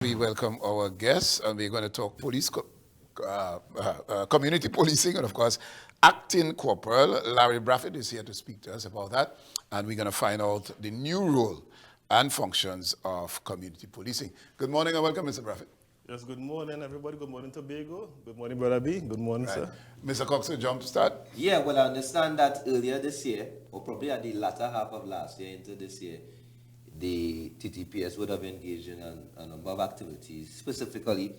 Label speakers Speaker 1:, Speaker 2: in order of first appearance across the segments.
Speaker 1: we welcome our guests, and we're going to talk community policing, and of course, Acting Corporal Larry Brathwaite is here to speak to us about that, and we're going to find out the new role and functions of community policing. Good morning and welcome, Mr. Brathwaite.
Speaker 2: Yes, good morning, everybody. Good morning, Tobago. Good morning, Brother B. Good morning, sir.
Speaker 1: Mr. Cox, jump to start.
Speaker 3: Yeah, well, I understand that earlier this year, or probably at the latter half of last year into this year, the TTPS would have engaged in a number of activities, specifically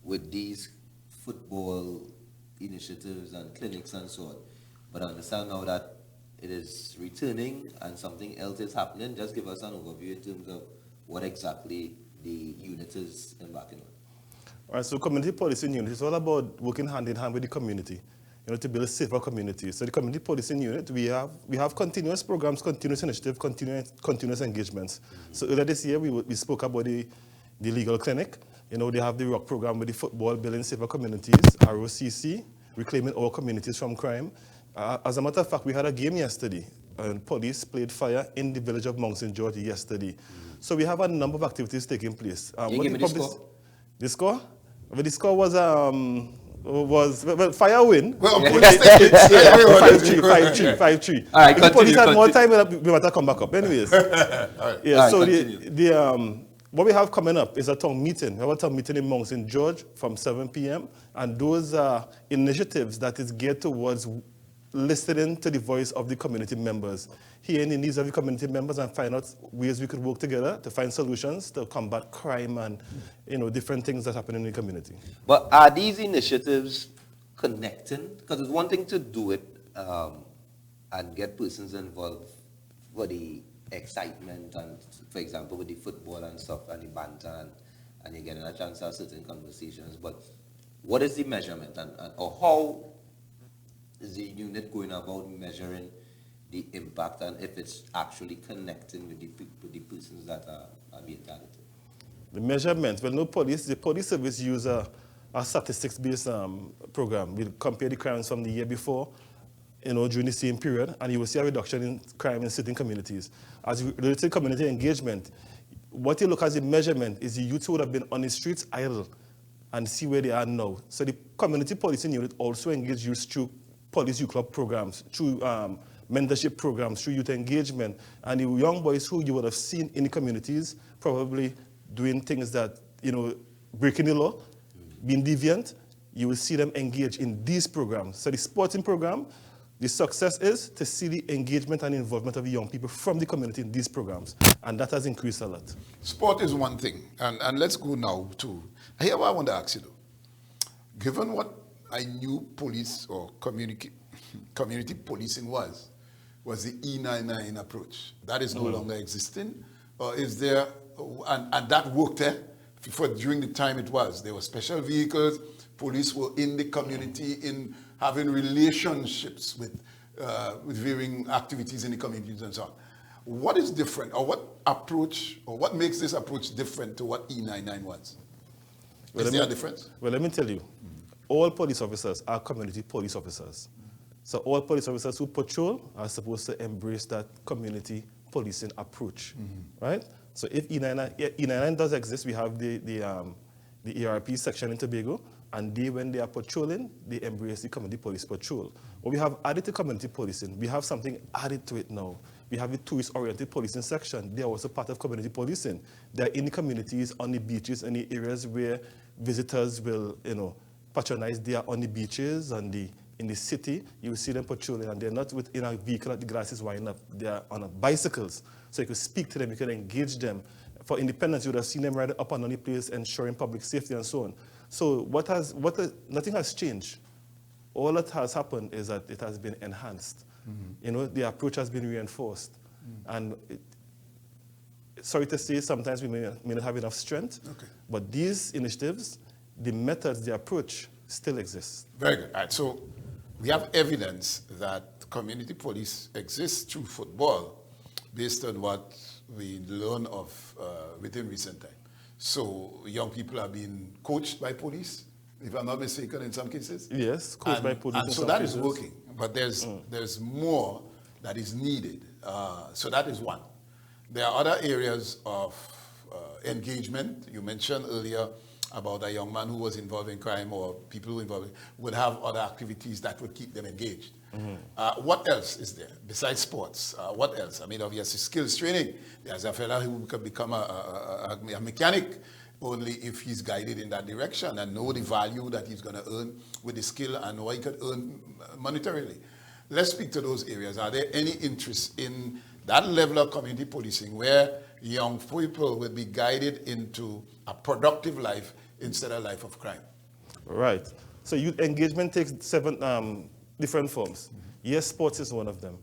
Speaker 3: with these football initiatives and clinics and so on. But I understand now that it is returning and something else is happening. Just give us an overview in terms of what exactly the unit is embarking on.
Speaker 2: All right, so community policing unit is all about working hand in hand with the community, to build a safer community. So the community policing unit, we have continuous programs, continuous initiative, continuous engagements. So earlier this year, we spoke about the legal clinic. They have the rock program with the football, building safer communities, ROCC, reclaiming our communities from crime. As a matter of fact, we had a game yesterday, and police played fire in the village of Mount St. George yesterday. So we have a number of activities taking place.
Speaker 3: Can you give me the score?
Speaker 2: The score? Well, the score was fire win.
Speaker 1: Well, police station,
Speaker 2: 5-3.
Speaker 3: All right,
Speaker 2: if the police had more
Speaker 3: continue.
Speaker 2: time, we might have come back up. Anyways.
Speaker 1: All right.
Speaker 2: Yeah,
Speaker 3: All right,
Speaker 2: so
Speaker 3: continue.
Speaker 2: what we have coming up is a town meeting. We have a town meeting in Mount St. George from 7 p.m. And those are initiatives that is geared towards listening to the voice of the community members, hearing the needs of the community members and find out ways we could work together to find solutions to combat crime and different things that happen in the community.
Speaker 3: But are these initiatives connecting? Because it's one thing to do it and get persons involved for the excitement and, for example, with the football and stuff and the banter and you're getting a chance to have certain conversations. But what is the measurement or how is the unit going about measuring the impact and if it's actually connecting with the persons that are being targeted?
Speaker 2: The measurement, well, the police service use a statistics-based program. We'll compare the crimes from the year before, during the same period, and you will see a reduction in crime in certain communities. As related to community engagement, what you look at as a measurement is the youth who would have been on the streets idle and see where they are now. So the community policing unit also engage youth through police youth club programs, through mentorship programs, through youth engagement, and the young boys who you would have seen in the communities probably doing things that, breaking the law, being deviant, you will see them engage in these programs. So the sporting program, the success is to see the engagement and involvement of the young people from the community in these programs, and that has increased a lot.
Speaker 1: Sport is one thing, and let's go now to, here what I want to ask you though. Given what I knew police or community policing was the E99 approach. That is no longer existing. Or is there, and that worked there during the time it was. There were special vehicles, police were in the community, in having relationships with varying activities in the communities and so on. What is different, or what approach, or what makes this approach different to what E99 was? Is there a difference?
Speaker 2: Well, let me tell you. All police officers are community police officers. So all police officers who patrol are supposed to embrace that community policing approach, right? So if E99 does exist, we have the ERP section in Tobago, and when they are patrolling, they embrace the community police patrol. What we have added to community policing, we have something added to it now. We have the tourist-oriented policing section. They are also part of community policing. They're in the communities, on the beaches, in the areas where visitors will, patronize. They are on the beaches and in the city. You will see them patrolling, and they're not within a vehicle that the grass is winding up. They are on bicycles, so you can speak to them, you can engage them. For independence, you would have seen them riding up and down the place, ensuring public safety and so on. So nothing has changed. All that has happened is that it has been enhanced. The approach has been reinforced, and sorry to say, sometimes we may not have enough strength.
Speaker 1: Okay.
Speaker 2: But these initiatives, the methods, the approach still exists.
Speaker 1: Very good. All right, so we have evidence that community police exists through football based on what we learn of within recent time. So young people are being coached by police, if I'm not mistaken, in some cases.
Speaker 2: Yes, coached by police.
Speaker 1: And so that is working, but there's more that is needed. So that is one. There are other areas of engagement. You mentioned earlier about a young man who was involved in crime or people who involved would have other activities that would keep them engaged. What else is there besides sports? What else? I mean, obviously skills training. There's a fella who can become a mechanic only if he's guided in that direction and know the value that he's going to earn with the skill and what he could earn monetarily. Let's speak to those areas. Are there any interest in that level of community policing where young people will be guided into a productive life instead of a life of crime?
Speaker 2: Right. So youth engagement takes 7 different forms. Yes, sports is one of them.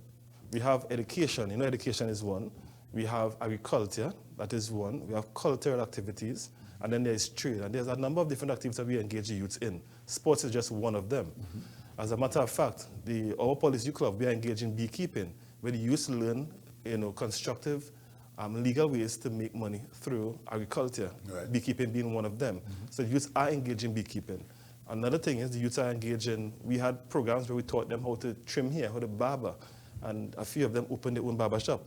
Speaker 2: We have education. You know, education is one. We have agriculture. That is one. We have cultural activities. And then there's trade. And there's a number of different activities that we engage the youths in. Sports is just one of them. As a matter of fact, our police youth club, we are engaged in beekeeping, where the youths learn, constructive, legal ways to make money through agriculture, right. Beekeeping being one of them. So the youths are engaged in beekeeping. Another thing is the youths are engaged in, we had programs where we taught them how to trim hair, how to barber, and a few of them opened their own barber shop.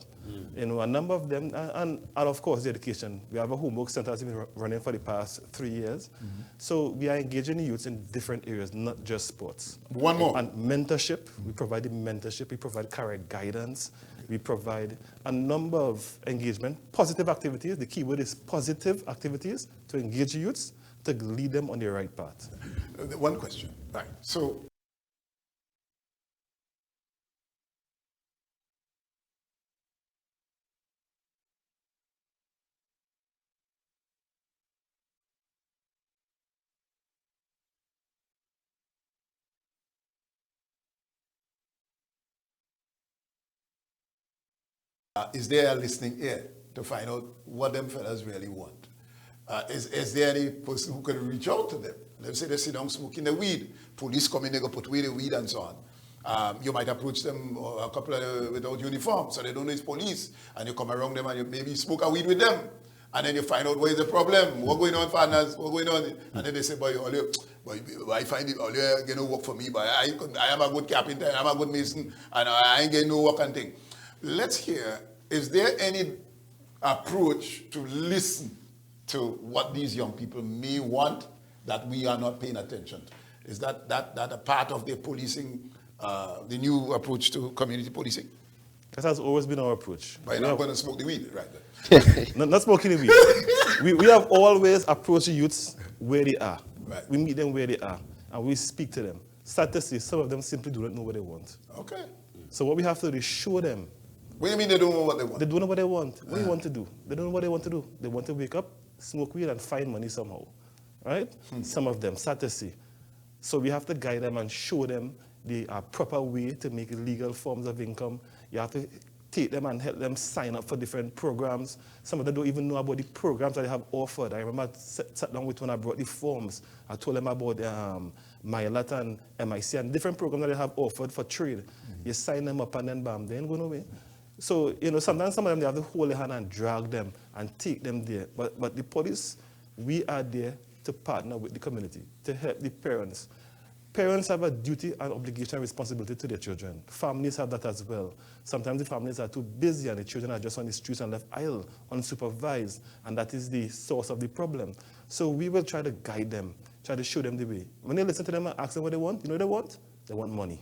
Speaker 2: A number of them, and of course the education. We have a homework center that's been running for the past 3 years. So we are engaging the youths in different areas, not just sports.
Speaker 1: One more.
Speaker 2: And mentorship, we provide mentorship, we provide career guidance, we provide a number of engagement, positive activities. The key word is positive activities to engage the youths, to lead them on the right path.
Speaker 1: One question, right. So, is there a listening ear to find out what them fellas really want? Is there any person who can reach out to them? Let's say they sit down smoking the weed. Police come in, they go put away the weed and so on. You might approach them, or a couple of without uniform, so they don't know it's police. And you come around them and you maybe smoke a weed with them. And then you find out what is the problem. What going on, partners? What going on? And then they say, boy, I find it all you know work for me, but I am a good carpenter, I am a good mason, and I ain't getting no work and thing. Let's hear, is there any approach to listen to what these young people may want that we are not paying attention to? Is that a part of their policing, the new approach to community policing?
Speaker 2: That has always been our approach.
Speaker 1: But you're not going to smoke the weed, right?
Speaker 2: not smoking the weed. we have always approached the youths where they are. Right. We meet them where they are, and we speak to them. Sad to say, some of them simply do not know what they want.
Speaker 1: Okay.
Speaker 2: So what we have to do is show them.
Speaker 1: What do you mean they don't know what they want?
Speaker 2: They don't know what they want. What do you want to do? They don't know what they want to do. They want to wake up, smoke weed, and find money somehow. Right? Some of them, sad to see. So we have to guide them and show them the proper way to make legal forms of income. You have to take them and help them sign up for different programs. Some of them don't even know about the programs that they have offered. I remember I sat down with when I brought the forms. I told them about MyLat and MIC and different programs that they have offered for trade. You sign them up and then bam, they ain't going away. So, sometimes some of them, they have to hold their hand and drag them and take them there. But the police, we are there to partner with the community, to help the parents. Parents have a duty and obligation and responsibility to their children. Families have that as well. Sometimes the families are too busy and the children are just on the streets and left idle, unsupervised, and that is the source of the problem. So we will try to guide them, try to show them the way. When they listen to them and ask them what they want, you know what they want? They want money.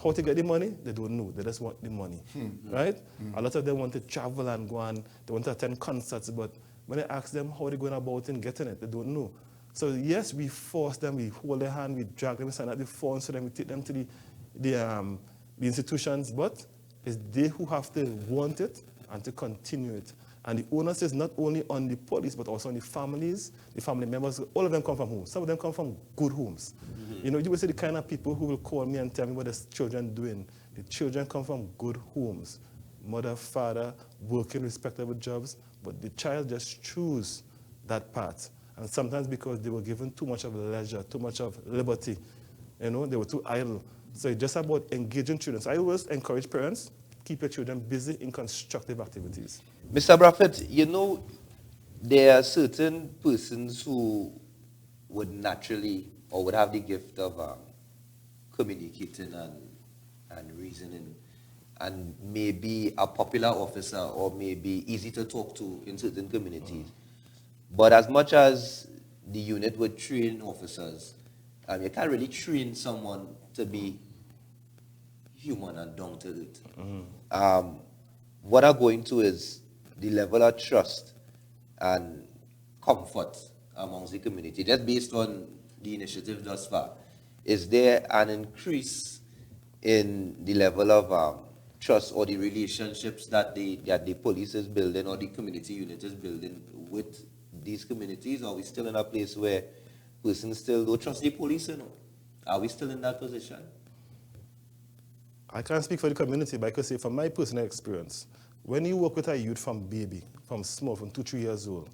Speaker 2: How to get the money? They don't know. They just want the money, right? A lot of them want to travel and go and they want to attend concerts, but when I ask them how they're going about in getting it, they don't know. So yes, we force them, we hold their hand, we drag them, we sign out the forms, so then we take them to the institutions, but it's they who have to want it and to continue it. And the onus is not only on the police, but also on the families, the family members. All of them come from homes. Some of them come from good homes. You will see the kind of people who will call me and tell me what the children are doing. The children come from good homes. Mother, father, working respectable jobs, but the child just choose that path. And sometimes because they were given too much of leisure, too much of liberty, they were too idle. So it's just about engaging children. So I always encourage parents, keep your children busy in constructive activities.
Speaker 3: Mr. Brathwaite, there are certain persons who would naturally or would have the gift of communicating and reasoning and maybe a popular officer or maybe easy to talk to in certain communities. But as much as the unit would train officers, you can't really train someone to be human and down to earth. What I'm going to is the level of trust and comfort amongst the community, just based on the initiative thus far. Is there an increase in the level of trust or the relationships that the police is building or the community unit is building with these communities? Are we still in a place where persons still don't trust the police? Are we still in that position?
Speaker 2: I can't speak for the community, but I could say from my personal experience, when you work with a youth from baby, from small, from 2-3 years old,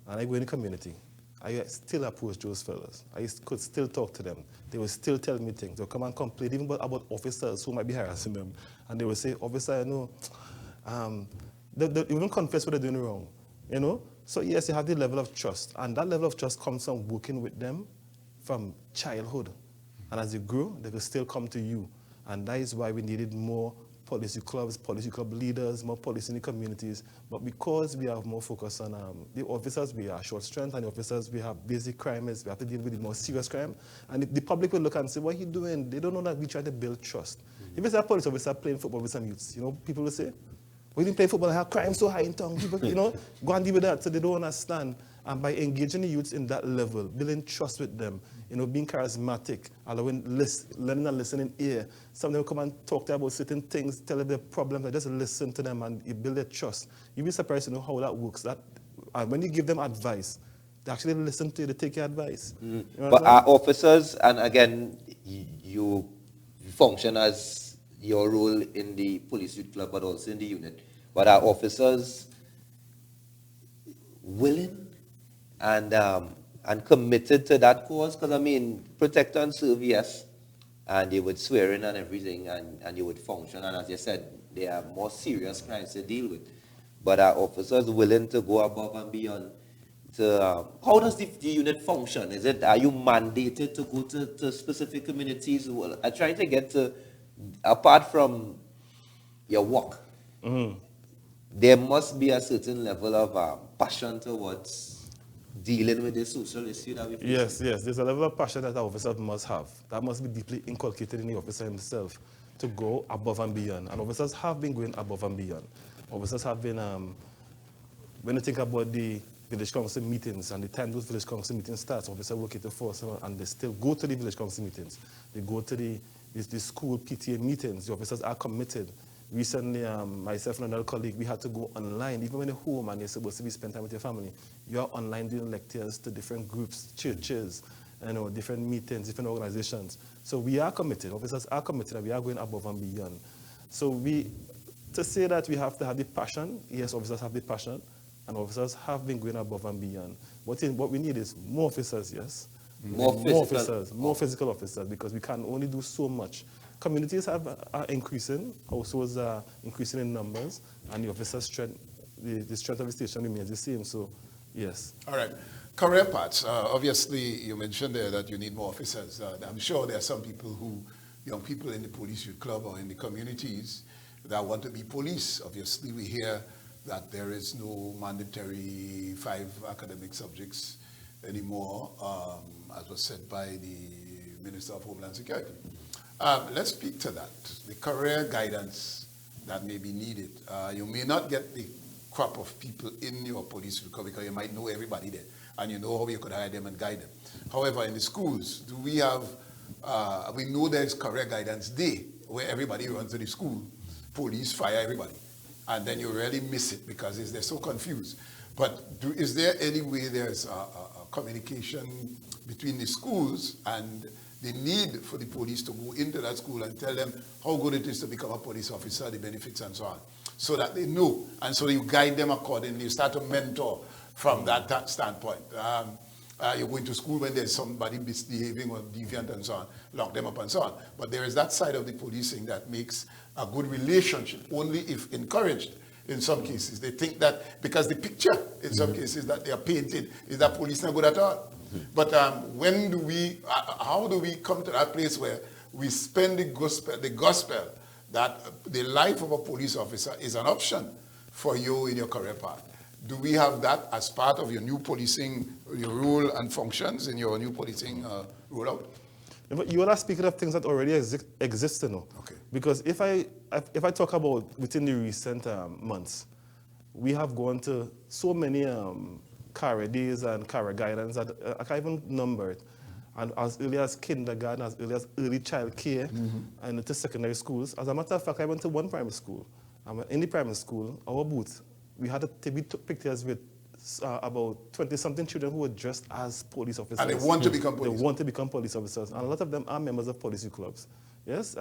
Speaker 2: and I go in the community, I still approach those fellas. I could still talk to them. They will still tell me things. They'll come and complain even about officers who might be harassing them. And they will say, officer, they even confess what they're doing wrong. So yes, you have the level of trust. And that level of trust comes from working with them from childhood. And as you grow, they will still come to you. And that is why we needed more policy clubs, policy club leaders, more police in the communities. But because we have more focus on the officers, we are short strength, and the officers, we have basic crimes, we have to deal with the more serious crime. And the public will look and say, what are you doing? They don't know that we try to build trust. If it's a police officer playing football with some youths, people will say, we didn't play football and have crime so high in town. People, go and deal with that. So they don't understand. And by engaging the youths in that level, building trust with them, being charismatic, allowing learning and listening ear. Some of them come and talk to them about certain things, tell them their problems, and just listen to them and you build their trust. You'll be surprised to know how that works. And when you give them advice, they actually listen to you, they take your advice.
Speaker 3: But our officers, and again, you function as your role in the police youth club, but also in the unit. But our officers willing and committed to that cause? Because, protect and serve, yes, and they would swear in and everything, and you would function. And as you said, there are more serious crimes to deal with. But are officers willing to go above and beyond? How does the unit function? Are you mandated to go to specific communities? Well, I'm trying to get to, apart from your work, there must be a certain level of passion towards dealing with the social issue that we face.
Speaker 2: Yes, there's a level of passion that the officer must have. That must be deeply inculcated in the officer himself to go above and beyond. And officers have been going above and beyond. Officers have been, when you think about the village council meetings and the time those village council meetings start, officers work at the force and they still go to the village council meetings. They go to the school PTA meetings. The officers are committed. Recently, myself and another colleague, we had to go online, even when you're home and you're supposed to be spending time with your family. You're online doing lectures to different groups, churches, different meetings, different organizations. So we are committed, officers are committed, and we are going above and beyond. So to say that we have to have the passion, yes, officers have the passion, and officers have been going above and beyond. What we need is more officers, yes. More physical officers, because we can only do so much. Communities are increasing, households are increasing in numbers, and the officer strength, the strength of the station remains the same. So, yes.
Speaker 1: All right. Career paths. Obviously, you mentioned there that you need more officers. I'm sure there are some young people in the police youth club or in the communities that want to be police. Obviously, we hear that there is no mandatory 5 academic subjects anymore, as was said by the Minister of Homeland Security. Let's speak to that, the career guidance that may be needed. You may not get the crop of people in your police because you might know everybody there, and you know how you could hire them and guide them. However, in the schools, do we have, we know there's career guidance day where everybody runs to the school, police, fire, everybody. And then you really miss it because they're so confused. But is there any way there's a communication between the schools and the need for the police to go into that school and tell them how good it is to become a police officer, the benefits and so on, so that they know, and so you guide them accordingly. You start to mentor from that standpoint. You go into school when there's somebody misbehaving or deviant and so on, lock them up and so on. But there is that side of the policing that makes a good relationship, only if encouraged. In some cases, they think that because the picture in some cases that they are painted is that police not good at all. But how do we come to that place where we spend the gospel that the life of a police officer is an option for you in your career path? Do we have that as part of your new policing, your role and functions in your new policing rollout?
Speaker 2: But you are speaking of things that already exist, you know.
Speaker 1: Okay.
Speaker 2: Because if I talk about within the recent months, we have gone to so many career days and career guidance that I can't even number it. And as early as kindergarten, as early as early child care, and to secondary schools. As a matter of fact, I went to one primary school. In the primary school, our booth, we took pictures with about 20-something children who were dressed as police officers.
Speaker 1: And they want to become police.
Speaker 2: They want to become police officers. And a lot of them are members of police clubs. Yes?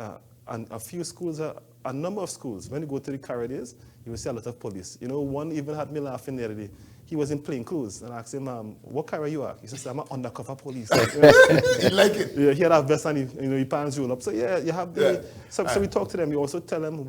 Speaker 2: And a few schools, a number of schools, when you go to the career days, you will see a lot of police. You know, one even had me laughing the other day. He was in plain clothes, and I asked him, what career you are? He said, I'm an undercover police.
Speaker 1: You like it?
Speaker 2: Yeah, he had a vest and he pants roll up. So yeah, you have the, so we talk to them. We also tell them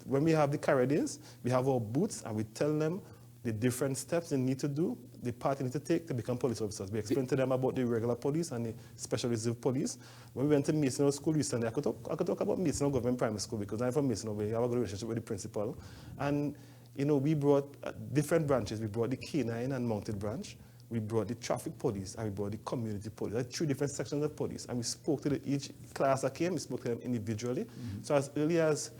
Speaker 2: when we have the career days, we have our booths, and we tell them the different steps they need to do, the part they need to take to become police officers. We explain to them about the regular police and the special reserve police. When we went to Mason School recently, I could talk about Mason Government Primary School because I'm from Mason. We have a good relationship with the principal. And you know, we brought different branches. We brought the canine and mounted branch. We brought the traffic police, and we brought the community police. There are 3 different sections of police. And we spoke to each class that came, we spoke to them individually. So as early as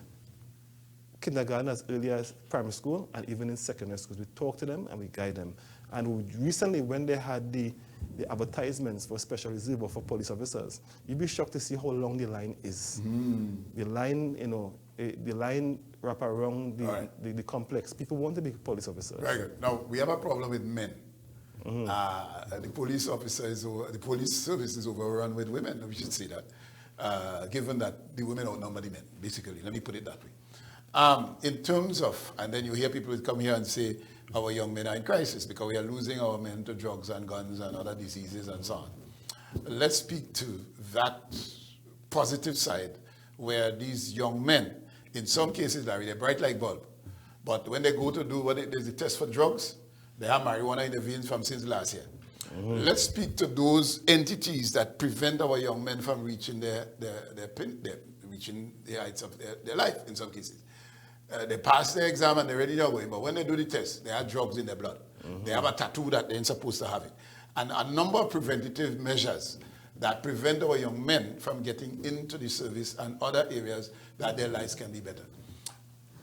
Speaker 2: kindergarten, as early as primary school, and even in secondary schools, we talk to them and we guide them. And recently, when they had the advertisements for special reserve or for police officers, you'd be shocked to see how long the line is. The line, you know, the line wrap around the complex. People want to be police officers.
Speaker 1: Very good. Now, we have a problem with men. The police the police service is overrun with women. We should say that, given that the women outnumber the men, basically. Let me put it that way. In terms of, and then you hear people come here and say, our young men are in crisis because we are losing our men to drugs and guns and other diseases and so on. Let's speak to that positive side where these young men, in some cases, Larry, they're bright like bulb. But when they go to do there's a test for drugs, they have marijuana in the veins from since last year. Let's speak to those entities that prevent our young men from reaching reaching the heights of their life in some cases. They pass their exam and they're ready to go in, but when they do the test, they have drugs in their blood. They have a tattoo that they ain't supposed to have it. And a number of preventative measures that prevent our young men from getting into the service and other areas that their lives can be better.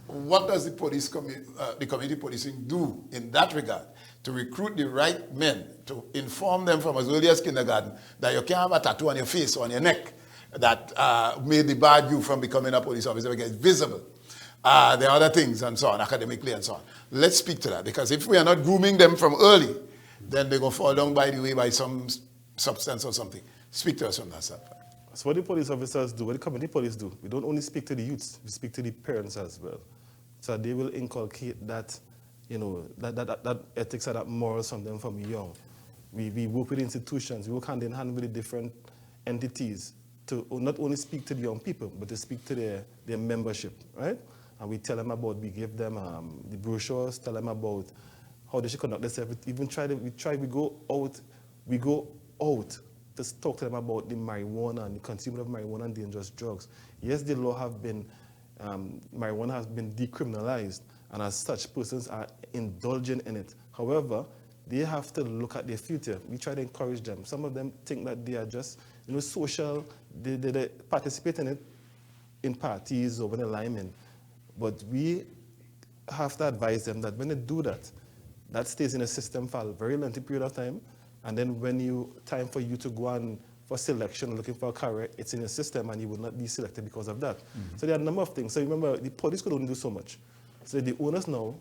Speaker 1: What does the community policing do in that regard to recruit the right men, to inform them from as early as kindergarten that you can't have a tattoo on your face or on your neck that may debar you from becoming a police officer because it's visible? There are other things and so on, academically and so on. Let's speak to that, because if we are not grooming them from early, then they're going to fall down by the way by some substance or something. Speak to us from that side.
Speaker 2: So what the police officers do, what the community police do, we don't only speak to the youths, we speak to the parents as well. So they will inculcate that, you know, that ethics and that morals from them from young. We work with institutions, we work hand in hand with the different entities to not only speak to the young people, but to speak to their membership, right? And we tell them about, we give them the brochures, tell them about how they should conduct themselves. Even we go out to talk to them about the marijuana and the consumption of marijuana and dangerous drugs. Yes, the law have been, marijuana has been decriminalized, and as such, persons are indulging in it. However, they have to look at their future. We try to encourage them. Some of them think that they are just, you know, social, they participate in it in parties or in alignment. But we have to advise them that when they do that, that stays in the system for a very lengthy period of time. And then when time for you to go on for selection, looking for a career, it's in the system and you will not be selected because of that. So there are a number of things. So remember, the police could only do so much. So the onus now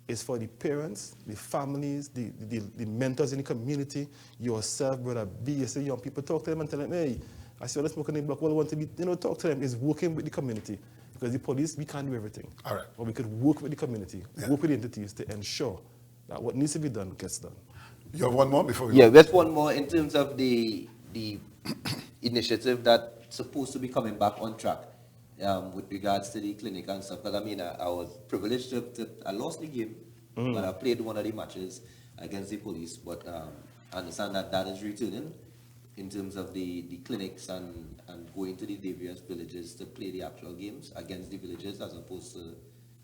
Speaker 2: is for the parents, the families, the mentors in the community, yourself, brother B, you say young people, talk to them and tell them, hey, I see all the smoke in the block, what I want to be, you know, talk to them, is working with the community. Because the police, we can't do everything. All right. But we could work with the community, work with the entities to ensure that what needs to be done gets done.
Speaker 1: You have one more before we
Speaker 3: go? There's one more in terms of the initiative that's supposed to be coming back on track with regards to the clinic and stuff. Because I mean, I was privileged I lost the game, but I played one of the matches against the police. But I understand that is returning in terms of the clinics and going to the various villages to play the actual games against the villages as opposed to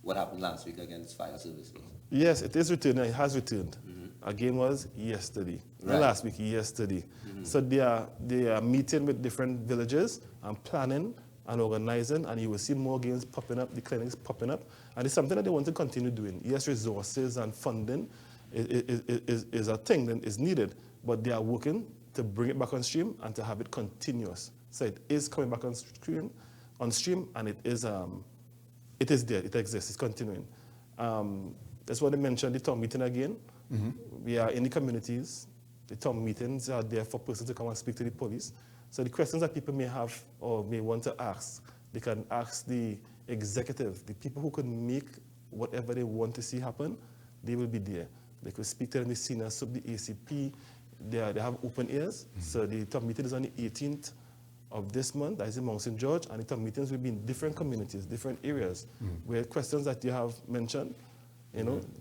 Speaker 3: what happened last week against fire services?
Speaker 2: Yes, it is returned. It has returned. Again was yesterday. Not
Speaker 3: Right.
Speaker 2: last week, yesterday. So they are meeting with different villages and planning and organizing, and you will see more games popping up, the clinics popping up. And it's something that they want to continue doing. Yes, resources and funding is a thing that is needed, but they are working to bring it back on stream and to have it continuous. So it is coming back on stream, and it is there, it exists, it's continuing. That's what I mentioned, the town meeting again. We are in the communities. The town meetings are there for persons to come and speak to the police. So the questions that people may have or may want to ask, they can ask the executive, the people who can make whatever they want to see happen, they will be there. They could speak to them, the senior sub, the ACP, they have open ears. So the town meeting is on the 18th of this month, that is in Mount St. George, and the town meetings will be in different communities, different areas, where questions that you have mentioned,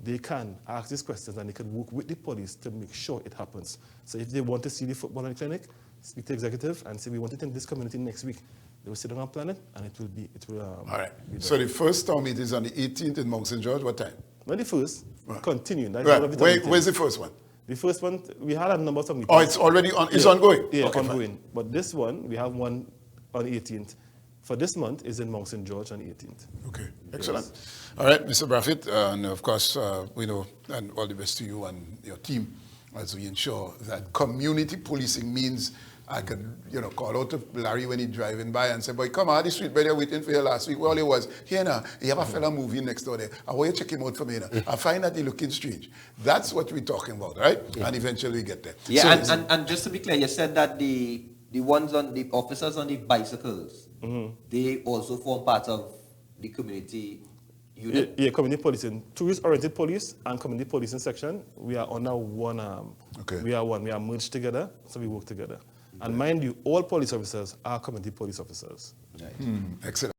Speaker 2: they can ask these questions and they can work with the police to make sure it happens. So if they want to see the football in the clinic, speak to the executive and say, we want it in this community next week. They will sit down and plan it, and it will
Speaker 1: All right. So the first town meeting is on the 18th in Mount St. George. What time?
Speaker 2: Not the first, continuing. That's
Speaker 1: Right.
Speaker 2: one of the town meetings.
Speaker 1: Where's the first one?
Speaker 2: The first one, we had a number of meetings.
Speaker 1: Oh, it's already on. It's ongoing.
Speaker 2: Yeah,
Speaker 1: Okay,
Speaker 2: ongoing. But this one, we have one on the 18th. For this month, is in Mount St. George on the 18th.
Speaker 1: Okay, excellent. All right, Mr. Brathwaite, and of course, we know, and all the best to you and your team as we ensure that community policing means I can, call out to Larry when he's driving by and say, boy, come out the street, but they're waiting for you last week. Well, he was, here now, you have a fella moving next door there. I want you to check him out for me now. I find that he's looking strange. That's what we're talking about, right? Yeah. And eventually we get there.
Speaker 3: Yeah, so, and just to be clear, you said that the officers on the bicycles, they also form part of the community unit?
Speaker 2: Yeah, community policing. Tourist-oriented police and community policing section, we are under one arm.
Speaker 1: Okay.
Speaker 2: We are merged together, so we work together. And mind you, all police officers are community police officers.
Speaker 3: Right.
Speaker 1: Excellent.